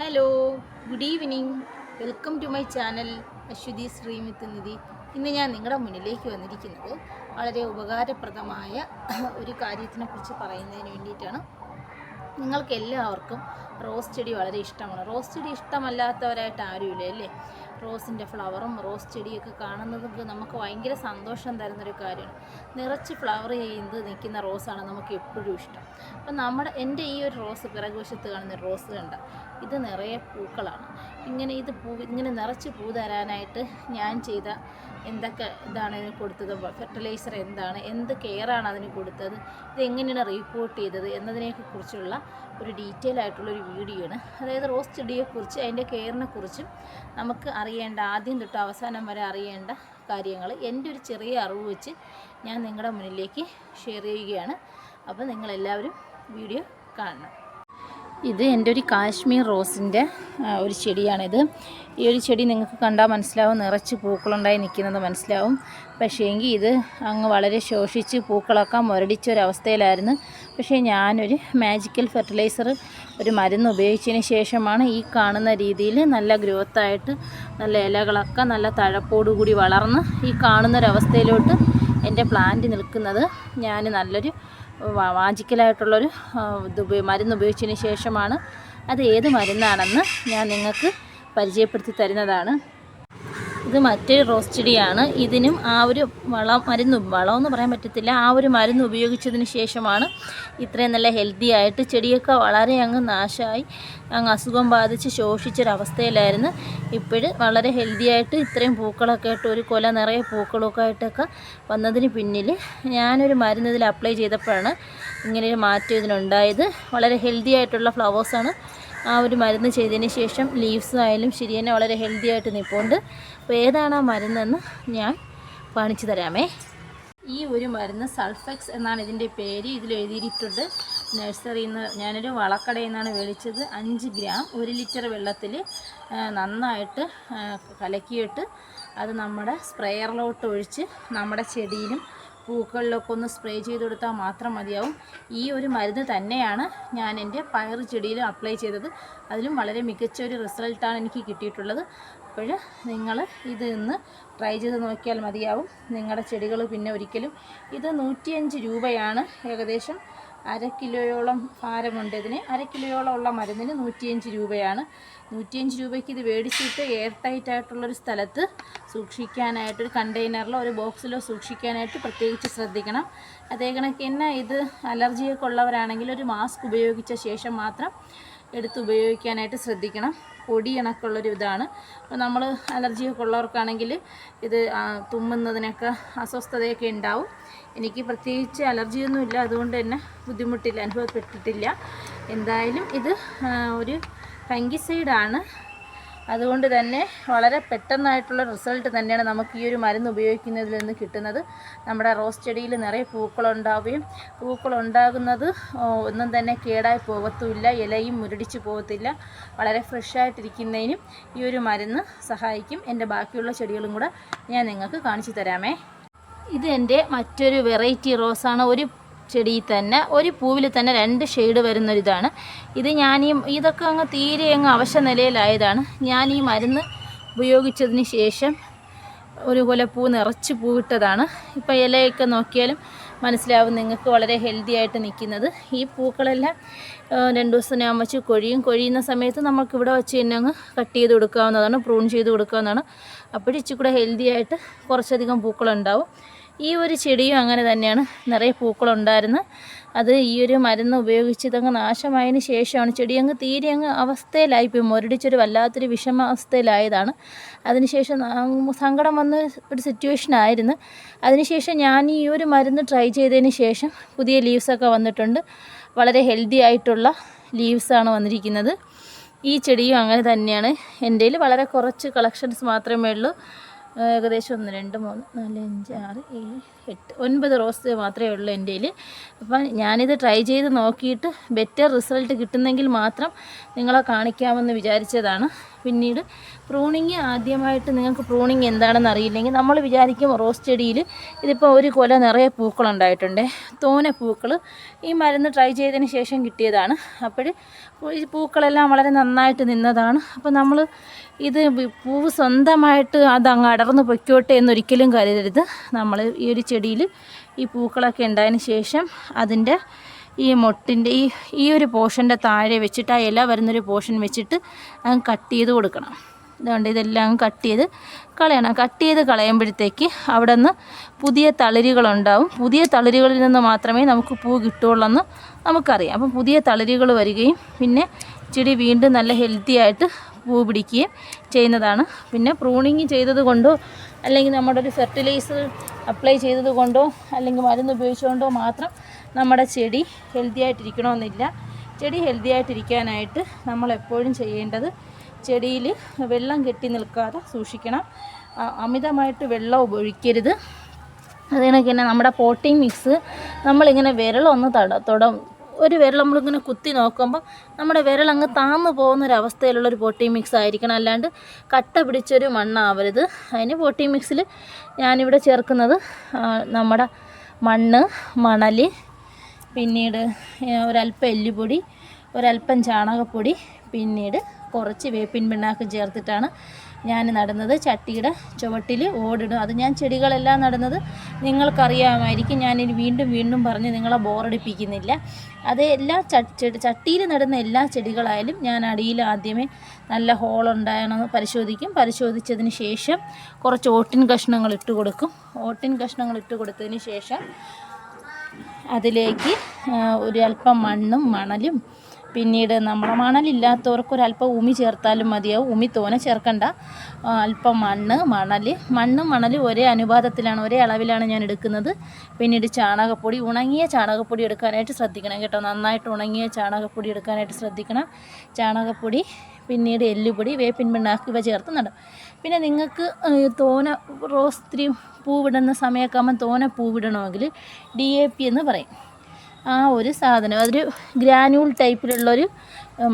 Hello, good evening. Welcome to my channel Aswathy Sreemith Nidhi. ഇന്ന് ഞാൻ നിങ്ങളുടെ മുന്നിലേക്ക് വന്നിരിക്കുന്നത് വളരെ ഉപകാരപ്രദമായ ഒരു കാര്യത്തിനെക്കുറിച്ച് പറയുന്നതിന് വേണ്ടിയിട്ടാണ്. നിങ്ങൾക്ക് എല്ലാവർക്കും റോസ് ചെടി വളരെ ഇഷ്ടമാണ്. റോസ് ചെടി ഇഷ്ടമല്ലാത്തവരായിട്ട് ആരുമില്ല അല്ലേ? റോസിൻ്റെ ഫ്ലവറും റോസ് ചെടിയൊക്കെ കാണുന്നത് നമുക്ക് ഭയങ്കര സന്തോഷം തരുന്നൊരു കാര്യമാണ്. നിറച്ച് ഫ്ലവർ ചെയ്ത് നിൽക്കുന്ന റോസാണ് നമുക്ക് എപ്പോഴും ഇഷ്ടം. അപ്പം എൻ്റെ ഈ ഒരു റോസ് പിറകുവശത്ത് കാണുന്ന റോസ് കണ്ട, ഇത് നിറയെ പൂക്കളാണ്. ഇങ്ങനെ നിറച്ച് പൂ തരാനായിട്ട് ഞാൻ ചെയ്ത എന്തൊക്കെ ഇതാണ് ഇതിന് കൊടുത്തത്, ഫെർട്ടിലൈസർ എന്താണ്, എന്ത് കെയറാണ് അതിന് കൊടുത്തത്, ഇതെങ്ങനെയാണ് റിപ്പോർട്ട് ചെയ്തത് എന്നതിനെയൊക്കെ കുറിച്ചുള്ള ഒരു ഡീറ്റെയിൽ ആയിട്ടുള്ളൊരു വീഡിയോ ആണ്. അതായത് റോസ് ചെടിയെക്കുറിച്ച് അതിൻ്റെ കെയറിനെ കുറിച്ചും നമുക്ക് അറിയേണ്ട, ആദ്യം തൊട്ട് അവസാനം വരെ അറിയേണ്ട കാര്യങ്ങൾ എൻ്റെ ഒരു ചെറിയ അറിവ് വെച്ച് ഞാൻ നിങ്ങളുടെ മുന്നിലേക്ക് ഷെയർ ചെയ്യുകയാണ്. അപ്പോൾ നിങ്ങളെല്ലാവരും വീഡിയോ കാണണം. ഇത് എൻ്റെ ഒരു കാശ്മീർ റോസിൻ്റെ ഒരു ചെടിയാണിത്. ഈ ഒരു ചെടി നിങ്ങൾക്ക് കണ്ടാൽ മനസ്സിലാവും, നിറച്ച് പൂക്കളുണ്ടായി നിൽക്കുന്നത് മനസ്സിലാവും. പക്ഷേ എങ്കിൽ ഇത് അങ്ങ് വളരെ ശോഷിച്ച് പൂക്കളൊക്കെ മുരടിച്ചൊരവസ്ഥയിലായിരുന്നു. പക്ഷേ ഞാനൊരു മാജിക്കൽ ഫെർട്ടിലൈസർ, ഒരു മരുന്ന് ഉപയോഗിച്ചതിന് ശേഷമാണ് ഈ കാണുന്ന രീതിയിൽ നല്ല ഗ്രോത്തായിട്ട് നല്ല ഇലകളൊക്കെ നല്ല തഴപ്പോടുകൂടി വളർന്ന് ഈ കാണുന്നൊരവസ്ഥയിലോട്ട് എൻ്റെ പ്ലാന്റ് നിൽക്കുന്നത്. ഞാൻ നല്ലൊരു മാജിക്കലായിട്ടുള്ളൊരു മരുന്ന് ഉപയോഗിച്ചതിന് ശേഷമാണ്. അത് ഏത് മരുന്നാണെന്ന് ഞാൻ നിങ്ങൾക്ക് പരിചയപ്പെടുത്തി തരുന്നതാണ്. ഇത് മറ്റൊരു റോസ് ചെടിയാണ്. ഇതിനും ആ ഒരു വളമെന്ന് പറയാൻ പറ്റത്തില്ല, ആ ഒരു മരുന്ന് ഉപയോഗിച്ചതിന് ശേഷമാണ് ഇത്രയും നല്ല ഹെൽത്തി ആയിട്ട് ചെടിയൊക്കെ വളരെ അങ്ങ് നാശമായി അങ്ങ് അസുഖം ബാധിച്ച് ശോഷിച്ചൊരവസ്ഥയിലായിരുന്നു. ഇപ്പോഴും വളരെ ഹെൽത്തി ആയിട്ട് ഇത്രയും പൂക്കളൊക്കെ ആയിട്ട് ഒരു കൊല നിറയെ പൂക്കളൊക്കെ ആയിട്ടൊക്കെ വന്നതിന് പിന്നിൽ ഞാനൊരു മരുന്ന് ഇതിൽ അപ്ലൈ ചെയ്തപ്പോഴാണ് ഇങ്ങനെയൊരു മാറ്റം ഇതിനുണ്ടായത്. വളരെ ഹെൽത്തി ആയിട്ടുള്ള ഫ്ലവേഴ്സാണ്. ആ ഒരു മരുന്ന് ചെയ്തതിന് ശേഷം ലീവ്സ് ആയാലും ശരി തന്നെ വളരെ ഹെൽത്തി ആയിട്ട് നിൽപ്പുണ്ട്. അപ്പോൾ ഏതാണ് ആ മരുന്നെന്ന് ഞാൻ കാണിച്ചു തരാമേ. ഈ ഒരു മരുന്ന് സൾഫെക്സ് എന്നാണ് ഇതിൻ്റെ പേര്. ഇതിൽ എഴുതിയിട്ടുണ്ട്. നഴ്സറിയിൽ നിന്ന് ഞാനൊരു വളക്കടയിൽ നിന്നാണ് മേടിച്ചത്. 5 ഗ്രാം 1 ലിറ്റർ വെള്ളത്തിൽ നന്നായിട്ട് കലക്കിയിട്ട് അത് നമ്മുടെ സ്പ്രേയറിലോട്ട് ഒഴിച്ച് നമ്മുടെ ചെടിയിലും പൂക്കളിലൊക്കെ ഒന്ന് സ്പ്രേ ചെയ്ത് കൊടുത്താൽ മാത്രം മതിയാവും. ഈ ഒരു മരുന്ന് തന്നെയാണ് ഞാൻ എൻ്റെ പയർ ചെടിയിൽ അപ്ലൈ ചെയ്തത്. അതിലും വളരെ മികച്ച ഒരു റിസൾട്ടാണ് എനിക്ക് കിട്ടിയിട്ടുള്ളത്. അപ്പോൾ നിങ്ങൾ ഇത് ഇന്ന് ട്രൈ ചെയ്ത് നോക്കിയാൽ മതിയാവും. നിങ്ങളുടെ ചെടികൾ പിന്നെ ഒരിക്കലും ഇത് 105 രൂപയാണ്. ഏകദേശം 1/2 കിലോയോളം ഭാരമുണ്ട് ഇതിന്. 1/2 കിലോയോളം ഉള്ള മരുന്നിന് 105 രൂപയാണ്. 105 രൂപയ്ക്ക് ഇത് മേടിച്ചിട്ട് എയർ ടൈറ്റ് ആയിട്ടുള്ളൊരു സ്ഥലത്ത് സൂക്ഷിക്കാനായിട്ട്, ഒരു കണ്ടെയ്നറിലോ ഒരു ബോക്സിലോ സൂക്ഷിക്കാനായിട്ട് പ്രത്യേകിച്ച് ശ്രദ്ധിക്കണം. അതേ കണക്ക് തന്നെ ഇത് അലർജിയൊക്കെ ഉള്ളവരാണെങ്കിൽ ഒരു മാസ്ക് ഉപയോഗിച്ച ശേഷം മാത്രം എടുത്ത് ഉപയോഗിക്കാനായിട്ട് ശ്രദ്ധിക്കണം. പൊടി കണക്കുള്ളൊരു ഇതാണ്. അപ്പോൾ നമ്മൾ അലർജിയൊക്കെ ഉള്ളവർക്കാണെങ്കിൽ ഇത് തുമ്മുന്നതിനൊക്കെ അസ്വസ്ഥതയൊക്കെ ഉണ്ടാവും. എനിക്ക് പ്രത്യേകിച്ച് അലർജിയൊന്നുമില്ല, അതുകൊണ്ട് തന്നെ അനുഭവപ്പെട്ടിട്ടില്ല. എന്തായാലും ഇത് ഒരു ഫംഗിസൈഡാണ്. അതുകൊണ്ട് തന്നെ വളരെ പെട്ടെന്നായിട്ടുള്ള റിസൾട്ട് തന്നെയാണ് നമുക്ക് ഈ ഒരു മരുന്ന് ഉപയോഗിക്കുന്നതിൽ നിന്ന് കിട്ടുന്നത്. നമ്മുടെ റോസ് ചെടിയിൽ നിറയെ പൂക്കളുണ്ടാകുന്നത് ഒന്നും തന്നെ കേടായി പോകത്തുമില്ല, ഇലയും മുരടിച്ച് പോകത്തില്ല. വളരെ ഫ്രഷായിട്ടിരിക്കുന്നതിനും ഈ ഒരു മരുന്ന് സഹായിക്കും. എൻ്റെ ബാക്കിയുള്ള ചെടികളും കൂടെ ഞാൻ നിങ്ങൾക്ക് കാണിച്ചു തരാമേ. ഇത് എൻ്റെ മറ്റൊരു വെറൈറ്റി റോസാണ്. ഒരു ചെടിയിൽ തന്നെ, ഒരു പൂവിൽ തന്നെ 2 ഷെയ്ഡ് വരുന്നൊരിതാണ്. ഇത് ഇതൊക്കെ അങ്ങ് തീരെ അങ്ങ് അവശ നിലയിലായതാണ്. ഞാൻ ഈ മരുന്ന് ഉപയോഗിച്ചതിന് ശേഷം ഒരു കൊല പൂ നിറച്ച് പൂവിട്ടതാണ്. ഇപ്പോൾ ഇലയൊക്കെ നോക്കിയാലും മനസ്സിലാവും നിങ്ങൾക്ക്, വളരെ ഹെൽത്തി ആയിട്ട് നിൽക്കുന്നത്. ഈ പൂക്കളെല്ലാം 2 ദിവസം ഞാൻ വെച്ച് കൊഴിയുന്ന സമയത്ത് നമുക്ക് ഇവിടെ വെച്ച് തന്നെ അങ്ങ് കട്ട് ചെയ്ത് കൊടുക്കാവുന്നതാണ്, പ്രൂൺ ചെയ്ത് കൊടുക്കാവുന്നതാണ്. അപ്പോൾ ഇച്ചിരി കൂടെ ഹെൽത്തി ആയിട്ട് കുറച്ചധികം പൂക്കളുണ്ടാവും. ഈ ഒരു ചെടിയും അങ്ങനെ തന്നെയാണ്, നിറയെ പൂക്കളുണ്ടായിരുന്നു. അത് ഈ ഒരു മരുന്ന് ഉപയോഗിച്ച് ഇതങ്ങ് നാശമായതിന് ശേഷമാണ് ചെടി അങ്ങ് തീരെ അങ്ങ് അവസ്ഥയിലായിപ്പോയി, മുരടിച്ചൊരു വല്ലാത്തൊരു വിഷമാവസ്ഥയിലായതാണ്. അതിനുശേഷം സങ്കടം വന്ന ഒരു സിറ്റുവേഷനായിരുന്നു. അതിനുശേഷം ഞാൻ ഈ ഒരു മരുന്ന് ട്രൈ ചെയ്തതിന് ശേഷം പുതിയ ലീവ്സൊക്കെ വന്നിട്ടുണ്ട്. വളരെ ഹെൽത്തി ആയിട്ടുള്ള ലീവ്സാണ് വന്നിരിക്കുന്നത്. ഈ ചെടിയും അങ്ങനെ തന്നെയാണ്. എൻ്റെ കയ്യിൽ വളരെ കുറച്ച് കളക്ഷൻസ് മാത്രമേ ഉള്ളൂ. ഏകദേശം 1 2 3 4 5 6 7 9 റോസ് മാത്രമേ ഉള്ളൂ എൻ്റെ കയ്യിൽ. അപ്പം ഞാനിത് ട്രൈ ചെയ്ത് നോക്കിയിട്ട് ബെറ്റർ റിസൾട്ട് കിട്ടുന്നെങ്കിൽ മാത്രം നിങ്ങളെ കാണിക്കാമെന്ന് വിചാരിച്ചതാണ്. പിന്നീട് പ്രൂണിങ് ആദ്യമായിട്ട് നിങ്ങൾക്ക് പ്രൂണിങ് എന്താണെന്ന് അറിയില്ലെങ്കിൽ നമ്മൾ വിചാരിക്കും റോസ് ചെടിയിൽ ഇതിപ്പോൾ ഒരു കൊല നിറയെ പൂക്കളുണ്ടായിട്ടുണ്ട്. തോനെ പൂക്കൾ ഈ മരുന്ന് ട്രൈ ചെയ്തതിന് ശേഷം കിട്ടിയതാണ്. അപ്പോൾ ഈ പൂക്കളെല്ലാം വളരെ നന്നായിട്ട് നിന്നതാണ്. അപ്പോൾ നമ്മൾ ഇത് പൂവ് സ്വന്തമായിട്ട് അതങ്ങ് അടർന്ന് പൊയ്ക്കോട്ടെ എന്നൊരിക്കലും കരുതരുത്. നമ്മൾ ഈ ഒരു ചെടിയിൽ ഈ പൂക്കളൊക്കെ ഉണ്ടായതിന് ശേഷം അതിൻ്റെ ഈ മൊട്ടിൻ്റെ ഈ ഒരു പോർഷൻ്റെ താഴെ വെച്ചിട്ട് ആ ഇല വരുന്നൊരു പോർഷൻ വെച്ചിട്ട് അങ്ങ് കട്ട് ചെയ്ത് കൊടുക്കണം. അതുകൊണ്ട് ഇതെല്ലാം കട്ട് ചെയ്ത് കളയണം. കട്ട് ചെയ്ത് കളയുമ്പോഴത്തേക്ക് അവിടെ നിന്ന് പുതിയ തളിരുകളുണ്ടാവും. പുതിയ തളിരുകളിൽ നിന്ന് മാത്രമേ നമുക്ക് പൂ കിട്ടുകയുള്ളൂ എന്ന് നമുക്കറിയാം. അപ്പം പുതിയ തളിരുകൾ വരികയും പിന്നെ ചെടി വീണ്ടും നല്ല ഹെൽത്തി ആയിട്ട് പൂ പിടിക്കുകയും ചെയ്യുന്നതാണ്. പിന്നെ പ്രൂണിങ് ചെയ്തത് കൊണ്ടോ അല്ലെങ്കിൽ നമ്മുടെ ഒരു ഫെർട്ടിലൈസർ അപ്ലൈ ചെയ്തത് കൊണ്ടോ അല്ലെങ്കിൽ മരുന്ന് ഉപയോഗിച്ചുകൊണ്ടോ മാത്രം നമ്മുടെ ചെടി ഹെൽത്തി ആയിട്ടിരിക്കണമെന്നില്ല. ചെടി ഹെൽത്തി ആയിട്ടിരിക്കാനായിട്ട് നമ്മൾ എപ്പോഴും ചെയ്യേണ്ടത് ചെടിയിൽ വെള്ളം കെട്ടി നിൽക്കാതെ സൂക്ഷിക്കണം. അമിതമായിട്ട് വെള്ളം ഒഴിക്കരുത്. അതുകണക്ക് തന്നെ നമ്മുടെ പോട്ടിംഗ് മിക്സ് നമ്മളിങ്ങനെ വിരലൊന്ന് ഒരു വിരൽ നമ്മളിങ്ങനെ കുത്തി നോക്കുമ്പോൾ നമ്മുടെ വിരലങ്ങ് താന്നു പോകുന്നൊരവസ്ഥയിലുള്ളൊരു പോട്ടിംഗ് മിക്സ് ആയിരിക്കണം. അല്ലാണ്ട് കട്ട പിടിച്ചൊരു മണ്ണാവരുത്. അതിന് പോട്ടിംഗ് മിക്സിൽ ഞാനിവിടെ ചേർക്കുന്നത് നമ്മുടെ മണ്ണ്, മണൽ, പിന്നീട് ഒരല്പം എല്ലുപൊടി, ഒരല്പം ചാണകപ്പൊടി, പിന്നീട് കുറച്ച് വേപ്പിൻ പിണ്ണാക്ക് ചേർത്തിട്ടാണ് ഞാൻ നടുന്നത്. ചട്ടിയുടെ ചുവട്ടിൽ ഓടിടും. അത് ഞാൻ ചെടികളെല്ലാം നടുന്നത് നിങ്ങൾക്കറിയാമായിരിക്കും. ഞാനിനി വീണ്ടും പറഞ്ഞ് നിങ്ങളെ ബോറടിപ്പിക്കുന്നില്ല. അത് എല്ലാ ചട്ടിയിൽ നടുന്ന എല്ലാ ചെടികളായാലും ഞാൻ അടിയിൽ ആദ്യമേ നല്ല ഹോളുണ്ടായണമെന്ന് പരിശോധിച്ചതിന് ശേഷം കുറച്ച് ഓട്ടിൻ കഷ്ണങ്ങൾ ഇട്ട് കൊടുക്കും. ഓട്ടിൻ കഷ്ണങ്ങൾ ഇട്ട് കൊടുത്തതിന് ശേഷം അതിലേക്ക് ഒരു അല്പം മണ്ണും മണലും, പിന്നീട് നമ്മളെ മണലില്ലാത്തവർക്ക് ഒരല്പം ഉമി ചേർത്താലും മതിയാവും. ഉമി തോനെ ചേർക്കണ്ട. അല്പം മണ്ണും മണലും ഒരേ അനുപാതത്തിലാണ്, ഒരേ അളവിലാണ് ഞാൻ എടുക്കുന്നത്. പിന്നീട് ചാണകപ്പൊടി, ഉണങ്ങിയ ചാണകപ്പൊടി എടുക്കാനായിട്ട് ശ്രദ്ധിക്കണം കേട്ടോ. നന്നായിട്ട് ഉണങ്ങിയ ചാണകപ്പൊടി എടുക്കാനായിട്ട് ശ്രദ്ധിക്കണം. ചാണകപ്പൊടി, പിന്നീട് എല്ലുപൊടി, വേപ്പിൻ പിണ്ണാക്ക് ഇവ ചേർത്ത് നടും. പിന്നെ നിങ്ങൾക്ക് തോന റോസ് പൂവിടുന്ന സമയമൊക്കെ ആകുമ്പോൾ തോന പൂവിടണമെങ്കിൽ DAP എന്ന് പറയും. ആ ഒരു സാധനം അതൊരു ഗ്രാന്യൂൾ ടൈപ്പിലുള്ളൊരു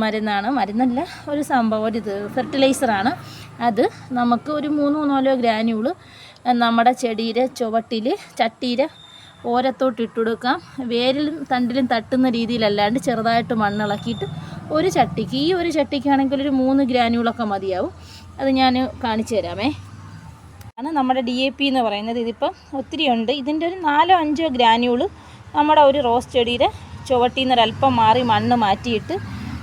മരുന്നല്ല, ഒരു സംഭവം, ഇത് ഫെർട്ടിലൈസറാണ്. അത് നമുക്ക് ഒരു 3-4 ഗ്രാന്യൂള് നമ്മുടെ ചെടിയുടെ ചുവട്ടിൽ ചട്ടിയുടെ ഓരത്തോട്ട് ഇട്ട് കൊടുക്കാം. വേരിലും തണ്ടിലും തട്ടുന്ന രീതിയിലല്ലാണ്ട് ചെറുതായിട്ട് മണ്ണിളക്കിയിട്ട് ഒരു ചട്ടിക്ക്, ഈ ഒരു ചട്ടിക്കാണെങ്കിൽ ഒരു 3 ഗ്രാന്യൂളൊക്കെ മതിയാവും. അത് ഞാൻ കാണിച്ചു തരാമേ. ആണ് നമ്മുടെ DAP എന്ന് പറയുന്നത്. ഇതിപ്പം ഒത്തിരി ഉണ്ട്. ഇതിൻ്റെ ഒരു 4-5 ഗ്രാന്യൂള് നമ്മുടെ ഒരു റോസ് ചെടിയുടെ ചുവട്ടിൽ നിന്ന് ഒരല്പം മാറി മണ്ണ് മാറ്റിയിട്ട്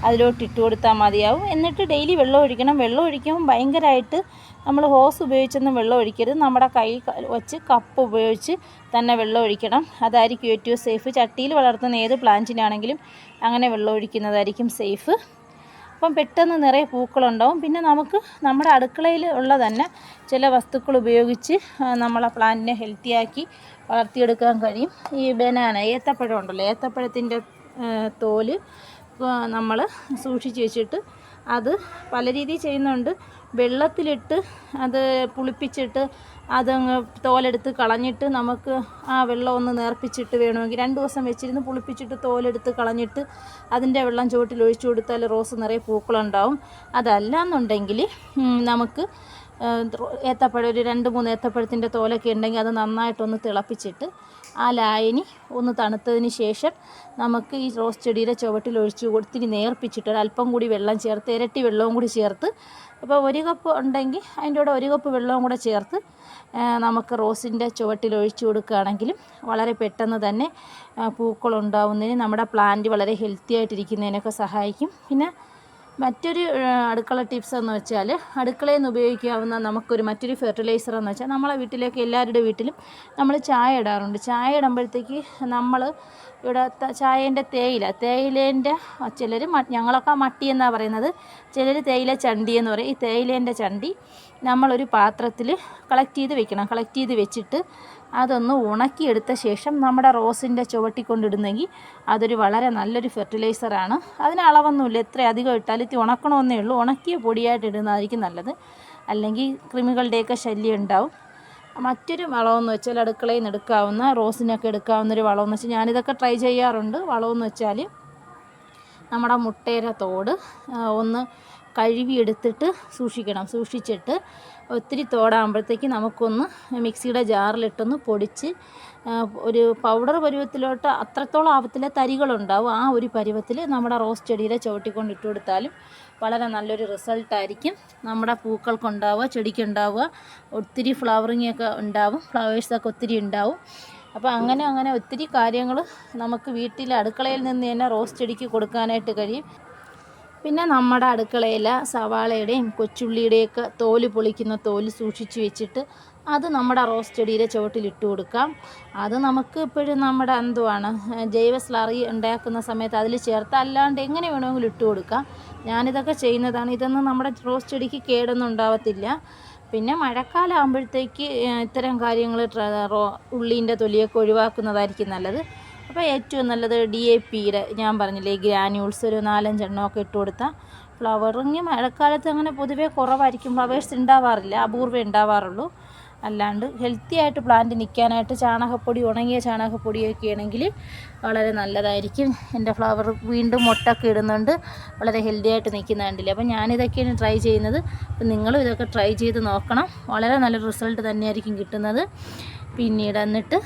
അതിലോട്ട് ഇട്ട് കൊടുത്താൽ മതിയാവും. എന്നിട്ട് ഡെയിലി വെള്ളം ഒഴിക്കണം. വെള്ളം ഒഴിക്കുമ്പോൾ ഭയങ്കരമായിട്ട് നമ്മൾ ഹോസ് ഉപയോഗിച്ചൊന്നും വെള്ളം ഒഴിക്കരുത്. നമ്മുടെ കൈ വച്ച് കപ്പ് ഉപയോഗിച്ച് തന്നെ വെള്ളം ഒഴിക്കണം. അതായിരിക്കും ഏറ്റവും സേഫ്. ചട്ടിയിൽ വളർത്തുന്ന ഏത് പ്ലാന്റിനാണെങ്കിലും അങ്ങനെ വെള്ളം ഒഴിക്കുന്നതായിരിക്കും സേഫ്. അപ്പം പെട്ടെന്ന് നിറയെ പൂക്കളുണ്ടാവും. പിന്നെ നമുക്ക് നമ്മുടെ അടുക്കളയിൽ ഉള്ള തന്നെ ചില വസ്തുക്കൾ ഉപയോഗിച്ച് നമ്മളെ പ്ലാന്റിനെ ഹെൽത്തിയാക്കി വളർത്തിയെടുക്കാൻ കഴിയും. ഈ ഏത്തപ്പഴം ഉണ്ടല്ലോ, ഏത്തപ്പഴത്തിൻ്റെ തോല് നമ്മൾ സൂക്ഷിച്ച് വെച്ചിട്ട് അത് പല രീതിയിൽ ചെയ്യുന്നുണ്ട്. വെള്ളത്തിലിട്ട് അത് പുളിപ്പിച്ചിട്ട് അതങ്ങ് തോലെടുത്ത് കളഞ്ഞിട്ട് നമുക്ക് ആ വെള്ളം ഒന്ന് നേർപ്പിച്ചിട്ട് വേണമെങ്കിൽ 2 ദിവസം വെച്ചിരുന്ന് പുളിപ്പിച്ചിട്ട് തോലെടുത്ത് കളഞ്ഞിട്ട് അതിൻ്റെ വെള്ളം ചുവട്ടിൽ ഒഴിച്ചു കൊടുത്താൽ റോസ് നിറയെ പൂക്കളുണ്ടാവും. അതല്ല എന്നുണ്ടെങ്കിൽ നമുക്ക് ഏത്തപ്പഴം ഒരു 2-3 ഏത്തപ്പഴത്തിൻ്റെ തോലൊക്കെ ഉണ്ടെങ്കിൽ അത് നന്നായിട്ടൊന്ന് തിളപ്പിച്ചിട്ട് ആ ലായനി ഒന്ന് തണുത്തതിന് ശേഷം നമുക്ക് ഈ റോസ് ചെടിയുടെ ചുവട്ടിൽ ഒഴിച്ച് കൊടുത്തിട്ട് നേർപ്പിച്ചിട്ട് ഒരല്പം കൂടി വെള്ളം ചേർത്ത്, ഇരട്ടി വെള്ളവും കൂടി ചേർത്ത്, അപ്പോൾ 1 കപ്പ് ഉണ്ടെങ്കിൽ അതിൻ്റെ കൂടെ 1 കപ്പ് വെള്ളവും കൂടെ ചേർത്ത് നമുക്ക് റോസിൻ്റെ ചുവട്ടിൽ ഒഴിച്ചു കൊടുക്കുകയാണെങ്കിലും വളരെ പെട്ടെന്ന് തന്നെ പൂക്കളുണ്ടാവുന്നതിന്, നമ്മുടെ പ്ലാന്റ് വളരെ ഹെൽത്തി ആയിട്ടിരിക്കുന്നതിനൊക്കെ സഹായിക്കും. പിന്നെ മറ്റൊരു അടുക്കള ടിപ്സ് എന്ന് വെച്ചാൽ, അടുക്കളയിൽ നിന്ന് ഉപയോഗിക്കാവുന്ന മറ്റൊരു ഫെർട്ടിലൈസർ എന്ന് വെച്ചാൽ, നമ്മളെ വീട്ടിലേക്ക് എല്ലാവരുടെ വീട്ടിലും നമ്മൾ ചായ ഇടാറുണ്ട്. ചായ ഇടുമ്പോഴത്തേക്ക് നമ്മൾ ഇവിടെ ചായേൻ്റെ തേയിലേൻ്റെ ചിലർ ഞങ്ങളൊക്കെ മട്ടി എന്നാണ് പറയുന്നത്, ചിലർ തേയില ചണ്ടി എന്ന് പറയും. ഈ തേയിലേൻ്റെ ചണ്ടി നമ്മളൊരു പാത്രത്തിൽ കളക്ട് ചെയ്ത് വെക്കണം. കളക്ട് ചെയ്ത് വെച്ചിട്ട് അതൊന്ന് ഉണക്കിയെടുത്ത ശേഷം നമ്മുടെ റോസിൻ്റെ ചുവട്ടിൽ കൊണ്ടിടുന്നെങ്കിൽ അതൊരു വളരെ നല്ലൊരു ഫെർട്ടിലൈസറാണ്. അതിന് അളവൊന്നുമില്ല, എത്ര അധികം ഇട്ടാലും ഇത് ഉണക്കണമെന്നേ ഉള്ളൂ. ഉണക്കിയ പൊടിയായിട്ട് ഇടുന്നതായിരിക്കും നല്ലത്, അല്ലെങ്കിൽ കൃമികളുടെയൊക്കെ ശല്യം ഉണ്ടാവും. മറ്റൊരു വളമെന്ന് വെച്ചാൽ അടുക്കളയിൽ നിന്ന് എടുക്കാവുന്ന റോസിനൊക്കെ എടുക്കാവുന്നൊരു വളമെന്ന് വെച്ചാൽ ഞാനിതൊക്കെ ട്രൈ ചെയ്യാറുണ്ട്. വളമെന്ന് വെച്ചാൽ നമ്മുടെ മുട്ടയുടെ തോട് ഒന്ന് കഴുകിയെടുത്തിട്ട് സൂക്ഷിച്ചിട്ട് ഒത്തിരി തോടാകുമ്പോഴത്തേക്ക് നമുക്കൊന്ന് മിക്സിയുടെ ജാറിലിട്ടൊന്ന് പൊടിച്ച് ഒരു പൗഡർ പരുവത്തിലോട്ട് അത്രത്തോളം ആവത്തില്ല, തരികളുണ്ടാവും. ആ ഒരു പരുവത്തിൽ നമ്മുടെ റോസ് ചെടിയുടെ ചുവട്ടിക്കൊണ്ട് ഇട്ട് കൊടുത്താലും വളരെ നല്ലൊരു റിസൾട്ടായിരിക്കും നമ്മുടെ പൂക്കൾക്കുണ്ടാവുക, ചെടിക്കുണ്ടാവുക. ഒത്തിരി ഫ്ലവറിങ്ങൊക്കെ ഉണ്ടാവും, ഫ്ലവേഴ്സൊക്കെ ഒത്തിരി ഉണ്ടാവും. അപ്പോൾ അങ്ങനെ ഒത്തിരി കാര്യങ്ങൾ നമുക്ക് വീട്ടിൽ അടുക്കളയിൽ നിന്ന് തന്നെ റോസ് ചെടിക്ക് കൊടുക്കാനായിട്ട് കഴിയും. പിന്നെ നമ്മുടെ അടുക്കളയിൽ സവാളയുടെയും കൊച്ചുള്ളിയുടെയൊക്കെ തോല് പൊളിക്കുന്ന തോല് സൂക്ഷിച്ച് വെച്ചിട്ട് അത് നമ്മുടെ റോസ് ചെടിയുടെ ചുവട്ടിലിട്ട് കൊടുക്കാം. അത് നമുക്ക് ഇപ്പോഴും നമ്മുടെ എന്തുവാണ് ജൈവ സ്ലറി ഉണ്ടാക്കുന്ന സമയത്ത് അതിൽ ചേർത്ത് അല്ലാണ്ട് എങ്ങനെ വേണമെങ്കിലും ഇട്ട് കൊടുക്കാം. ഞാനിതൊക്കെ ചെയ്യുന്നതാണ്. ഇതൊന്നും നമ്മുടെ റോസ് ചെടിക്ക് കേടൊന്നും ഉണ്ടാവത്തില്ല. പിന്നെ മഴക്കാലം ആകുമ്പോഴത്തേക്ക് ഇത്തരം കാര്യങ്ങൾ ഉള്ളീൻ്റെ തൊലിയൊക്കെ ഒഴിവാക്കുന്നതായിരിക്കും നല്ലത്. അപ്പോൾ ഏറ്റവും നല്ലത് DAPയുടെ ഞാൻ പറഞ്ഞില്ലേ ഗ്രാന്യൂൾസ് ഒരു 4-5 എണ്ണമൊക്കെ ഇട്ട് കൊടുത്താൽ ഫ്ലവറിങ് മഴക്കാലത്ത് അങ്ങനെ പൊതുവേ കുറവായിരിക്കും, ഫ്ലവേഴ്സ് ഉണ്ടാവാറില്ല, അപൂർവം ഉണ്ടാവാറുള്ളൂ. അല്ലാണ്ട് ഹെൽത്തി ആയിട്ട് പ്ലാന്റ് നിൽക്കാനായിട്ട് ചാണകപ്പൊടി, ഉണങ്ങിയ ചാണകപ്പൊടിയൊക്കെ ആണെങ്കിൽ വളരെ നല്ലതായിരിക്കും. എൻ്റെ ഫ്ലവർ വീണ്ടും മൊട്ടൊക്കെ ഇടുന്നുണ്ട്, വളരെ ഹെൽത്തി ആയിട്ട് നിൽക്കുന്നുണ്ടല്ലേ. അപ്പോൾ ഞാനിതൊക്കെയാണ് ട്രൈ ചെയ്യുന്നത്. അപ്പം നിങ്ങളും ഇതൊക്കെ ട്രൈ ചെയ്ത് നോക്കണം, വളരെ നല്ല റിസൾട്ട് തന്നെയായിരിക്കും കിട്ടുന്നത്. പിന്നീട് എന്നിട്ട്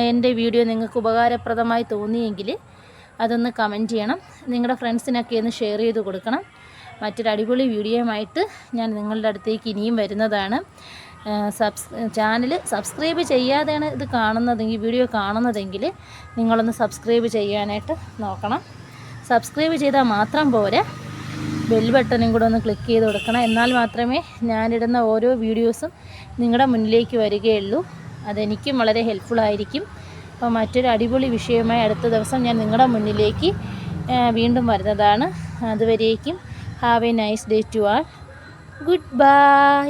എൻ്റെ വീഡിയോ നിങ്ങൾക്ക് ഉപകാരപ്രദമായി തോന്നിയെങ്കിൽ അതൊന്ന് കമൻറ്റ് ചെയ്യണം, നിങ്ങളുടെ ഫ്രണ്ട്സിനൊക്കെ ഒന്ന് ഷെയർ ചെയ്ത് കൊടുക്കണം. മറ്റൊരു അടിപൊളി വീഡിയോയുമായിട്ട് ഞാൻ നിങ്ങളുടെ അടുത്തേക്ക് ഇനിയും വരുന്നതാണ്. ചാനൽ സബ്സ്ക്രൈബ് ചെയ്യാതെയാണ് ഇത് കാണുന്നതെങ്കിൽ, വീഡിയോ കാണുന്നതെങ്കിൽ നിങ്ങളൊന്ന് സബ്സ്ക്രൈബ് ചെയ്യാനായിട്ട് നോക്കണം. സബ്സ്ക്രൈബ് ചെയ്താൽ മാത്രം പോരെ, ബെൽ ബട്ടണും കൂടെ ഒന്ന് ക്ലിക്ക് ചെയ്ത് കൊടുക്കണം. എന്നാൽ മാത്രമേ ഞാനിടുന്ന ഓരോ വീഡിയോസും നിങ്ങളുടെ മുന്നിലേക്ക് വരികയുള്ളൂ. അതെനിക്കും വളരെ ഹെൽപ്ഫുള്ളായിരിക്കും. അപ്പോൾ മറ്റൊരു അടിപൊളി വിഷയവുമായി അടുത്ത ദിവസം ഞാൻ നിങ്ങളുടെ മുന്നിലേക്ക് വീണ്ടും വരുന്നതാണ്. അതുവരേക്കും have a nice day to all. Good bye.